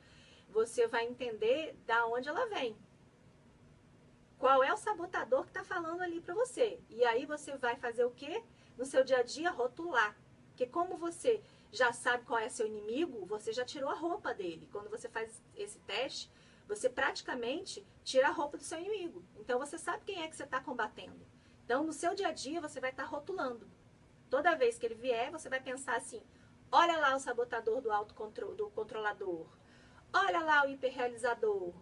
você vai entender da onde ela vem. Qual é o sabotador que está falando ali para você. E aí você vai fazer o quê? No seu dia a dia, rotular. Porque como você já sabe qual é seu inimigo, você já tirou a roupa dele. Quando você faz esse teste, você praticamente tira a roupa do seu inimigo. Então você sabe quem é que você está combatendo. Então, no seu dia a dia, você vai estar rotulando. Toda vez que ele vier, você vai pensar assim: olha lá o sabotador do controlador. Olha lá o hiperrealizador.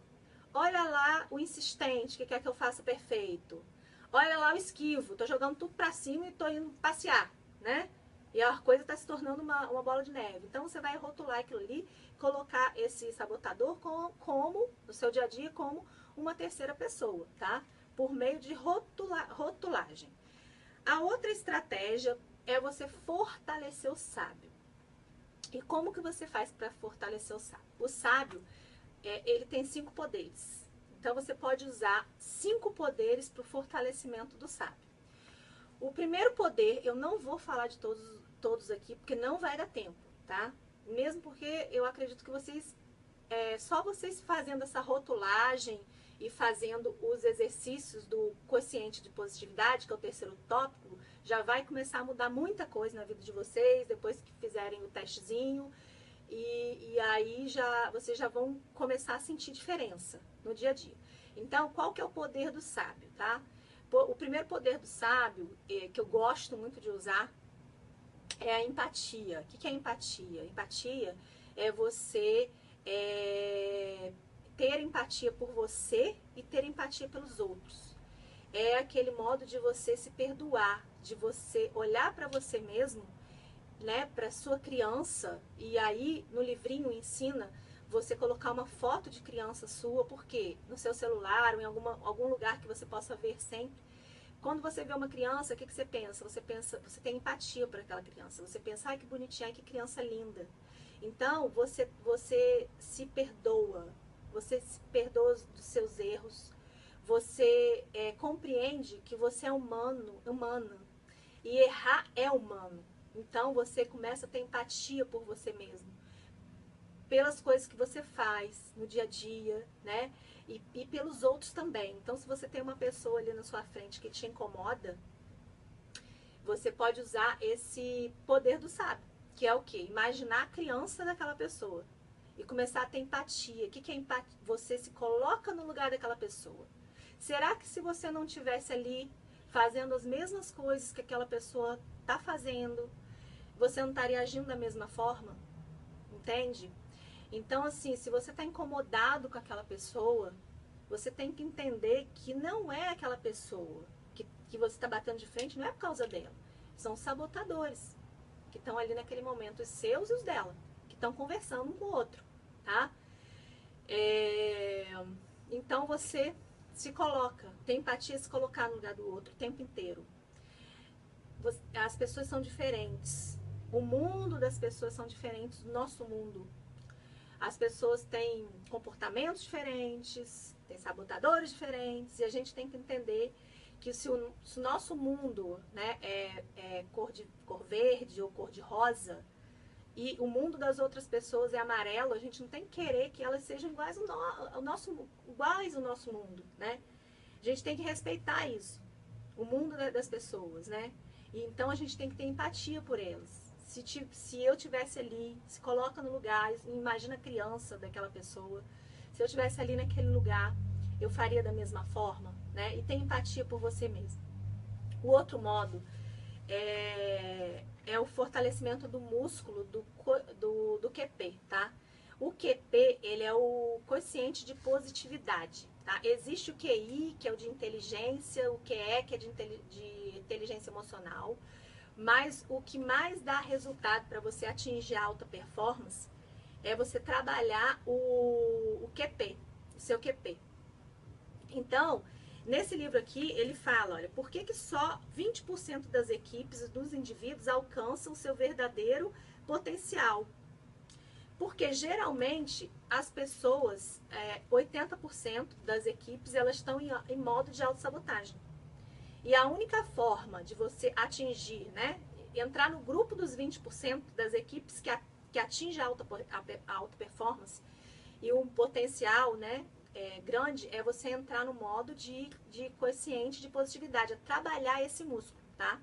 Olha lá o insistente, que quer que eu faça perfeito. Olha lá o esquivo, tô jogando tudo pra cima e tô indo passear, né? E a coisa tá se tornando uma bola de neve. Então, você vai rotular aquilo ali, colocar esse sabotador como no seu dia a dia, como uma terceira pessoa, tá? Por meio de rotulagem. A outra estratégia é você fortalecer o sábio. E como que você faz para fortalecer o sábio? O sábio, ele tem 5 poderes. Então, você pode usar 5 poderes para o fortalecimento do sábio. O primeiro poder, eu não vou falar de todos aqui, porque não vai dar tempo, tá? mesmo porque eu acredito que vocês, só vocês fazendo essa rotulagem e fazendo os exercícios do quociente de positividade, que é o terceiro tópico, já vai começar a mudar muita coisa na vida de vocês, depois que fizerem o testezinho, e aí vocês já vão começar a sentir diferença no dia a dia. Então, qual que é o poder do sábio, tá? O primeiro poder do sábio, que eu gosto muito de usar, é a empatia. O que é empatia? Empatia é você ter empatia por você e ter empatia pelos outros. É aquele modo de você se perdoar, de você olhar para você mesmo, né, para sua criança, e aí no livrinho ensina você colocar uma foto de criança sua, porque no seu celular ou em algum lugar que você possa ver sempre. Quando você vê uma criança, o que você pensa? Você tem empatia por aquela criança. Você pensa, ai, que bonitinha, ai, que criança linda. Então, você se perdoa. Você se perdoa dos seus erros. Você compreende que você é humana. E errar é humano. Então, você começa a ter empatia por você mesmo. Pelas coisas que você faz no dia a dia, né? E pelos outros também. Então, se você tem uma pessoa ali na sua frente que te incomoda, você pode usar esse poder do sábio, que é o quê? Imaginar a criança daquela pessoa e começar a ter empatia. O que é empatia? Você se coloca no lugar daquela pessoa. Será que se você não estivesse ali fazendo as mesmas coisas que aquela pessoa está fazendo, você não estaria agindo da mesma forma? Entende? Então, assim, se você está incomodado com aquela pessoa, você tem que entender que não é aquela pessoa que você está batendo de frente, não é por causa dela. São os sabotadores que estão ali naquele momento, os seus e os dela, que estão conversando um com o outro, tá? Então, você se coloca, tem empatia, se colocar no lugar do outro o tempo inteiro. As pessoas são diferentes. O mundo das pessoas são diferentes do nosso mundo. As pessoas têm comportamentos diferentes, têm sabotadores diferentes, e a gente tem que entender que se o nosso mundo, né, é cor verde ou cor de rosa, e o mundo das outras pessoas é amarelo, a gente não tem que querer que elas sejam iguais ao nosso mundo, né? A gente tem que respeitar isso, o mundo das pessoas, né? E então a gente tem que ter empatia por elas. Se eu tivesse ali, se coloca no lugar, imagina a criança daquela pessoa. Se eu tivesse ali naquele lugar, eu faria da mesma forma, né? E tem empatia por você mesmo. O outro modo é o fortalecimento do músculo do QP, tá? O QP, ele é o quociente de positividade, tá? Existe o QI, que é o de inteligência, o QE, que é de inteligência emocional. Mas o que mais dá resultado para você atingir a alta performance é você trabalhar o QP, o seu QP. Então, nesse livro aqui, ele fala, olha, por que só 20% das equipes e dos indivíduos alcançam o seu verdadeiro potencial? Porque geralmente as pessoas, 80% das equipes, elas estão em modo de autossabotagem. E a única forma de você atingir, né, entrar no grupo dos 20% das equipes que atinge a alta performance e um potencial, né, grande, é você entrar no modo de quociente de positividade, é trabalhar esse músculo, tá?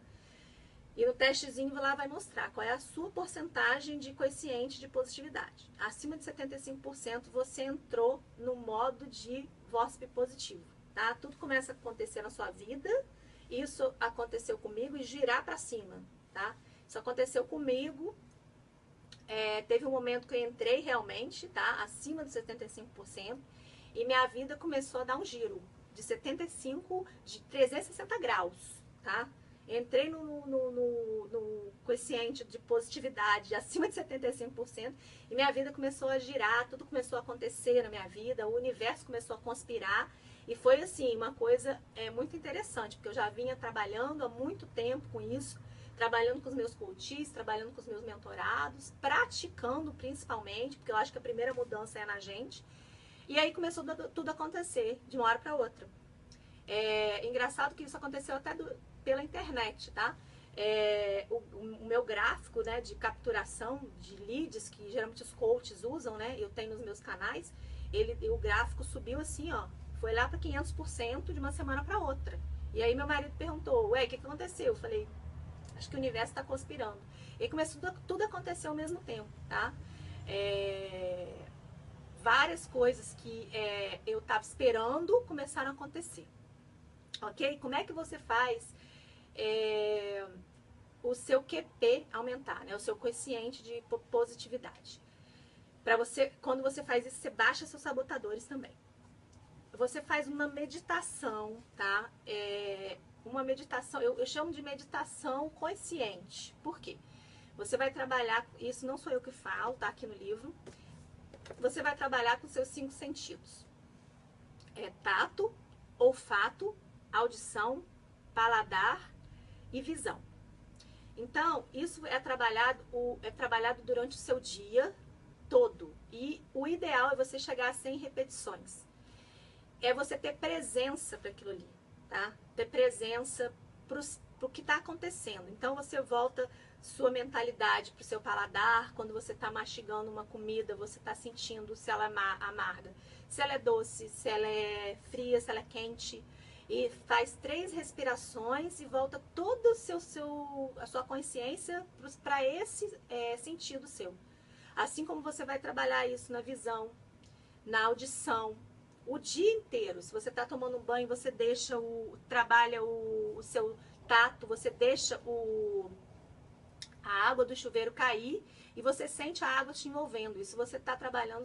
E no testezinho lá vai mostrar qual é a sua porcentagem de quociente de positividade. Acima de 75% você entrou no modo de VOSP positivo, tá? Tudo começa a acontecer na sua vida. Isso aconteceu comigo e girar para cima, tá? Isso aconteceu comigo. Teve um momento que eu entrei realmente, tá? Acima de 75%. E minha vida começou a dar um giro de 360 graus, tá? Entrei no quociente de positividade acima de 75% e minha vida começou a girar, tudo começou a acontecer na minha vida, o universo começou a conspirar. E foi assim, uma coisa muito interessante, porque eu já vinha trabalhando há muito tempo com isso, trabalhando com os meus coaches, trabalhando com os meus mentorados, praticando principalmente, porque eu acho que a primeira mudança é na gente. E aí começou tudo a acontecer, de uma hora para outra. Engraçado que isso aconteceu até pela internet, tá? O meu gráfico, né, de capturação de leads, que geralmente os coaches usam, né, eu tenho nos meus canais, o gráfico subiu assim, ó, foi lá para 500% de uma semana para outra. E aí meu marido perguntou, ué, o que aconteceu? Eu falei, acho que o universo está conspirando. E começou tudo a acontecer ao mesmo tempo, tá? Várias coisas que eu estava esperando começaram a acontecer, ok? Como é que você faz o seu QP aumentar, né? O seu coeficiente de positividade? Para você, quando você faz isso, você baixa seus sabotadores também. Você faz uma meditação, tá? Uma meditação, eu chamo de meditação consciente. Por quê? Você vai trabalhar, isso não sou eu que falo, tá aqui no livro. Você vai trabalhar com seus 5 sentidos. Tato, olfato, audição, paladar e visão. Então, isso é trabalhado durante o seu dia todo. E o ideal é você chegar a 100 repetições. É você ter presença para aquilo ali, tá? Ter presença para o que está acontecendo. Então, você volta sua mentalidade para o seu paladar. Quando você está mastigando uma comida, você está sentindo se ela é amarga, se ela é doce, se ela é fria, se ela é quente. E faz 3 respirações e volta toda a sua consciência para esse sentido seu. Assim como você vai trabalhar isso na visão, na audição, o dia inteiro. Se você está tomando um banho, você trabalha o seu tato, você deixa a água do chuveiro cair e você sente a água te envolvendo. Isso você está trabalhando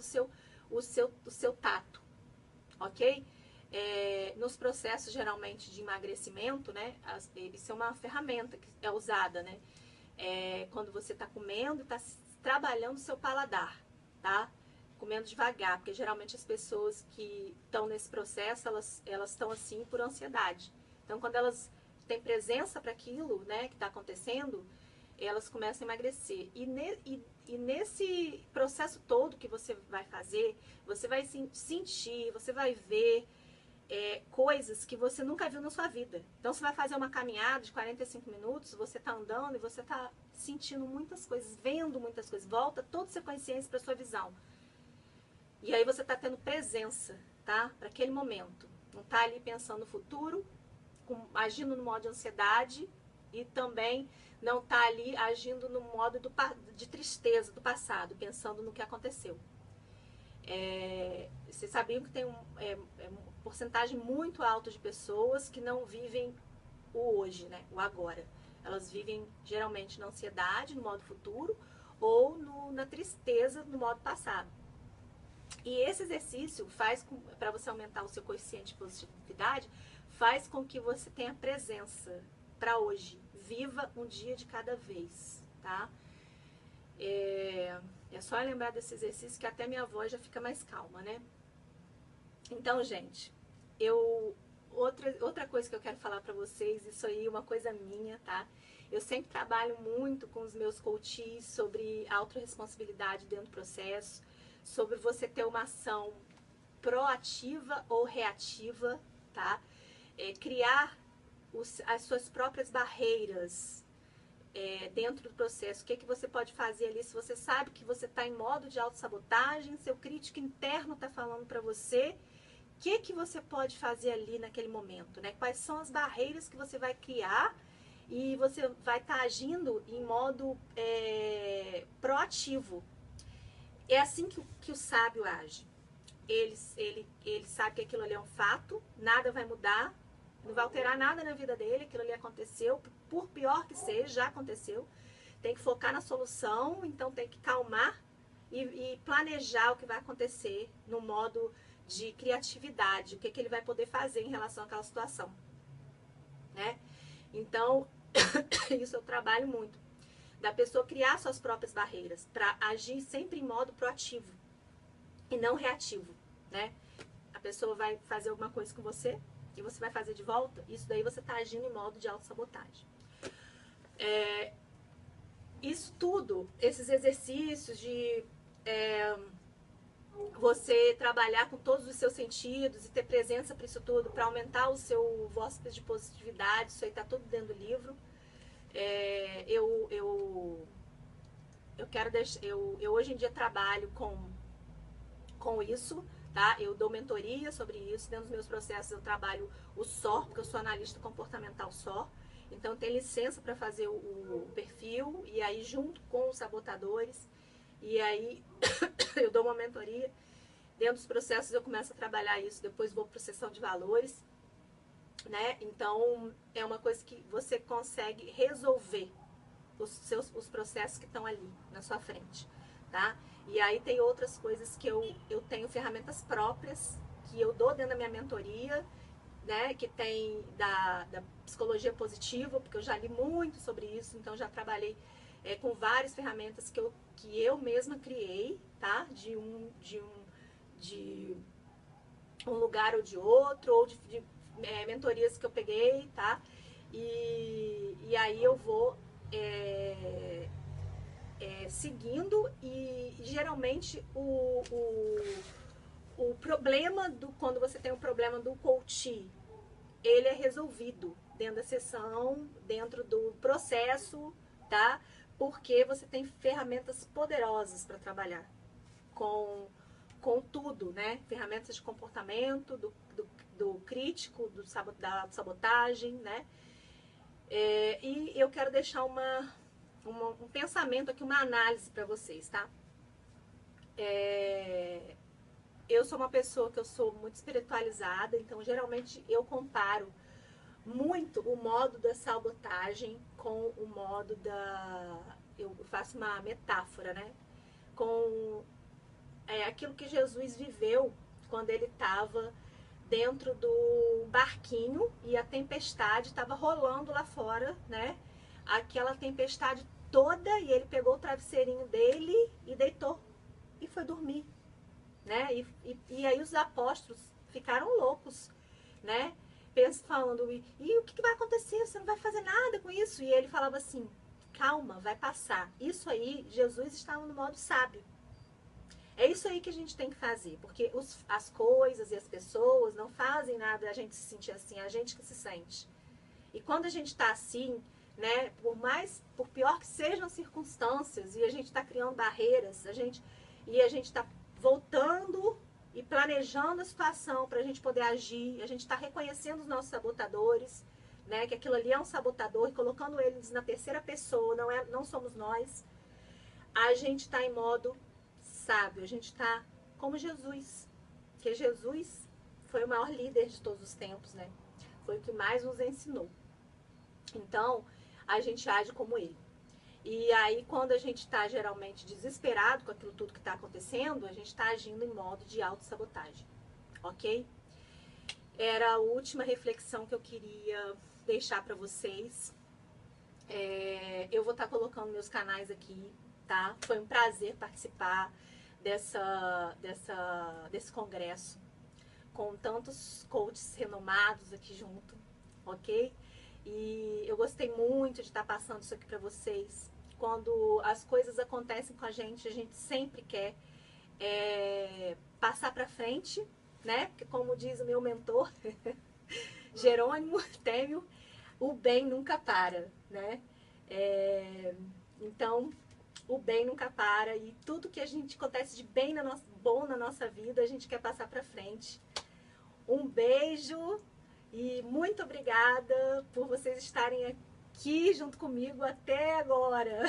o seu tato, ok? Nos processos geralmente de emagrecimento, né? Isso é uma ferramenta que é usada, né? Quando você está comendo e está trabalhando o seu paladar, tá? Comendo devagar, porque geralmente as pessoas que estão nesse processo, elas estão assim por ansiedade. Então, quando elas têm presença para aquilo, né, que está acontecendo, elas começam a emagrecer. E nesse processo todo que você vai fazer, você vai sentir, você vai ver coisas que você nunca viu na sua vida. Então, você vai fazer uma caminhada de 45 minutos, você está andando e você está sentindo muitas coisas, vendo muitas coisas. Volta toda a sua consciência para sua visão. E aí você está tendo presença, tá? Para aquele momento. Não está ali pensando no futuro, agindo no modo de ansiedade e também não está ali agindo no modo de tristeza do passado, pensando no que aconteceu. Vocês sabiam que tem uma porcentagem muito alta de pessoas que não vivem o hoje, né? O agora. Elas vivem geralmente na ansiedade, no modo futuro, ou na tristeza, no modo passado. E esse exercício para você aumentar o seu coeficiente de positividade, faz com que você tenha presença para hoje. Viva um dia de cada vez, tá? É só lembrar desse exercício que até minha voz já fica mais calma, né? Então, gente, outra coisa que eu quero falar para vocês, isso aí é uma coisa minha, tá? Eu sempre trabalho muito com os meus coaches sobre autorresponsabilidade dentro do processo, sobre você ter uma ação proativa ou reativa, tá? Criar as suas próprias barreiras dentro do processo. O que você pode fazer ali se você sabe que você está em modo de autossabotagem, seu crítico interno está falando para você, o que você pode fazer ali naquele momento, né? Quais são as barreiras que você vai criar e você vai estar agindo em modo proativo. É assim que o sábio age. Ele sabe que aquilo ali é um fato, nada vai mudar, não vai alterar nada na vida dele, aquilo ali aconteceu, por pior que seja, já aconteceu. Tem que focar na solução, então tem que calmar e planejar o que vai acontecer no modo de criatividade, o que ele vai poder fazer em relação àquela situação, né? Então, isso eu trabalho muito. Da pessoa criar suas próprias barreiras, para agir sempre em modo proativo e não reativo, né? A pessoa vai fazer alguma coisa com você e você vai fazer de volta, isso daí você está agindo em modo de autossabotagem. Isso tudo, esses exercícios de você trabalhar com todos os seus sentidos e ter presença para isso tudo, para aumentar o seu VOSP de positividade, isso aí está tudo dentro do livro. Eu quero deixar, eu hoje em dia trabalho com isso, tá? Eu dou mentoria sobre isso. Dentro dos meus processos eu trabalho o SOR, porque eu sou analista comportamental SOR. Então tem licença para fazer o perfil, e aí junto com os sabotadores, e aí eu dou uma mentoria. Dentro dos processos eu começo a trabalhar isso, depois vou para a sessão de valores, né? Então é uma coisa que você consegue resolver os processos que estão ali na sua frente, tá? E aí tem outras coisas que eu tenho ferramentas próprias que eu dou dentro da minha mentoria, né? Que tem da psicologia positiva, porque eu já li muito sobre isso, então já trabalhei com várias ferramentas que eu mesma criei, tá? De um lugar ou de outro, ou de mentorias que eu peguei, tá? E aí eu vou seguindo, e geralmente o problema quando você tem um problema do coach, ele é resolvido dentro da sessão, dentro do processo, tá? Porque você tem ferramentas poderosas para trabalhar com tudo, né? Ferramentas de comportamento, do crítico, da sabotagem, né? E eu quero deixar um pensamento aqui, uma análise para vocês, tá? Eu sou uma pessoa que eu sou muito espiritualizada, então geralmente eu comparo muito o modo da sabotagem com o modo eu faço uma metáfora, né? Com aquilo que Jesus viveu quando ele estava dentro do barquinho e a tempestade estava rolando lá fora, né? Aquela tempestade toda, e ele pegou o travesseirinho dele e deitou e foi dormir, né? E aí os apóstolos ficaram loucos, né? Falando, e o que vai acontecer? Você não vai fazer nada com isso? E ele falava assim, calma, vai passar. Isso aí, Jesus estava no modo sábio. É isso aí que a gente tem que fazer, porque as coisas e as pessoas não fazem nada a gente se sentir assim, é a gente que se sente. E quando a gente está assim, né, por pior que sejam as circunstâncias, e a gente está criando barreiras, a gente está voltando e planejando a situação para a gente poder agir, a gente está reconhecendo os nossos sabotadores, né, que aquilo ali é um sabotador, e colocando eles na terceira pessoa, não somos nós. A gente está em modo sábio, a gente está como Jesus, que Jesus foi o maior líder de todos os tempos, né? Foi o que mais nos ensinou. Então, a gente age como ele. E aí, quando a gente está geralmente desesperado com aquilo tudo que está acontecendo, a gente está agindo em modo de autossabotagem, ok? Era a última reflexão que eu queria deixar para vocês. Eu vou estar colocando meus canais aqui, tá? Foi um prazer participar desse congresso com tantos coaches renomados aqui junto, ok? E eu gostei muito de estar passando isso aqui para vocês. Quando as coisas acontecem com a gente sempre quer passar para frente, né? Porque como diz o meu mentor, Jerônimo Temel, o bem nunca para, né? Então, o bem nunca para, e tudo que a gente acontece de bom na nossa vida, a gente quer passar para frente. Um beijo e muito obrigada por vocês estarem aqui junto comigo até agora.